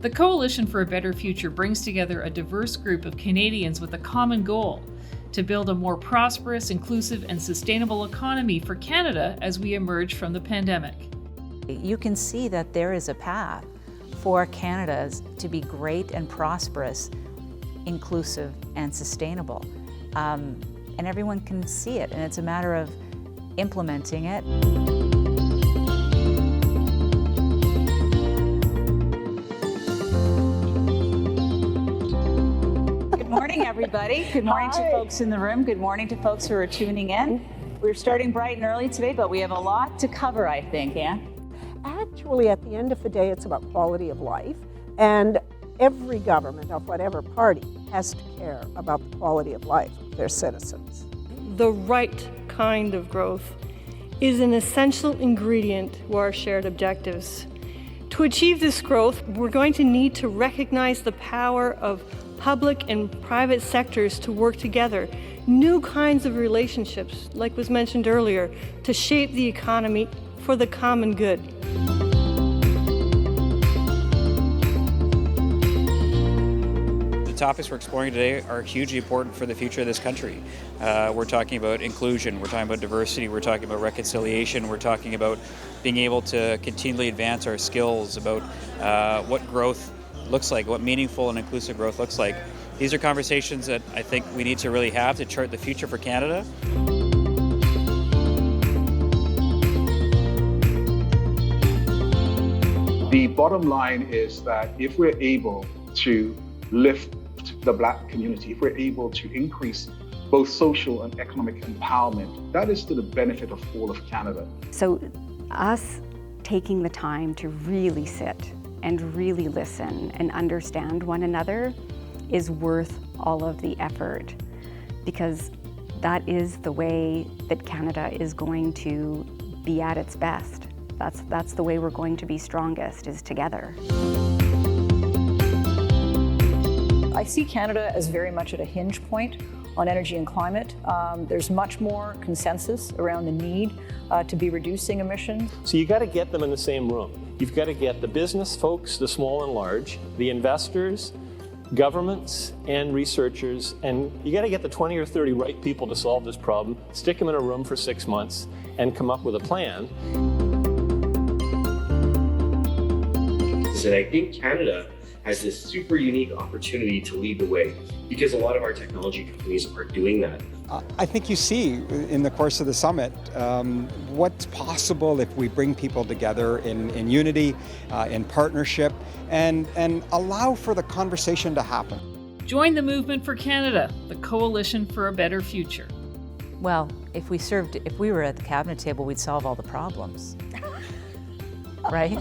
The Coalition for a Better Future brings together a diverse group of Canadians with a common goal: to build a more prosperous, inclusive, and sustainable economy for Canada as we emerge from the pandemic. You can see that there is a path for Canada to be great and prosperous, inclusive, and sustainable. And everyone can see it, and it's a matter of implementing it. Good morning, everybody. Good morning to folks in the room. Good morning to folks who are tuning in. We're starting bright and early today, but we have a lot to cover, I think, Anne. Actually, at the end of the day, it's about quality of life, and every government of whatever party has to care about the quality of life of their citizens. The right kind of growth is an essential ingredient to our shared objectives. To achieve this growth, we're going to need to recognize the power of public and private sectors to work together, new kinds of relationships, like was mentioned earlier, to shape the economy for the common good. The topics we're exploring today are hugely important for the future of this country. We're talking about inclusion, we're talking about diversity, we're talking about reconciliation, we're talking about being able to continually advance our skills, about what growth looks like, what meaningful and inclusive growth looks like. These are conversations that I think we need to really have to chart the future for Canada. The bottom line is that if we're able to lift the Black community, if we're able to increase both social and economic empowerment, that is to the benefit of all of Canada. So us taking the time to really sit and really listen and understand one another is worth all of the effort, because that is the way that Canada is going to be at its best. That's the way we're going to be strongest, is together. I see Canada as very much at a hinge point on energy and climate. There's much more consensus around the need to be reducing emissions. So you got to get them in the same room. You've got to get the business folks, the small and large, the investors, governments, and researchers, and you got to get the 20 or 30 right people to solve this problem, stick them in a room for 6 months, and come up with a plan. And I think Canada has this super unique opportunity to lead the way, because a lot of our technology companies are doing that. I think you see in the course of the summit what's possible if we bring people together in unity, in partnership, and allow for the conversation to happen. Join the movement for Canada, the Coalition for a Better Future. Well, if we were at the cabinet table, we'd solve all the problems, right?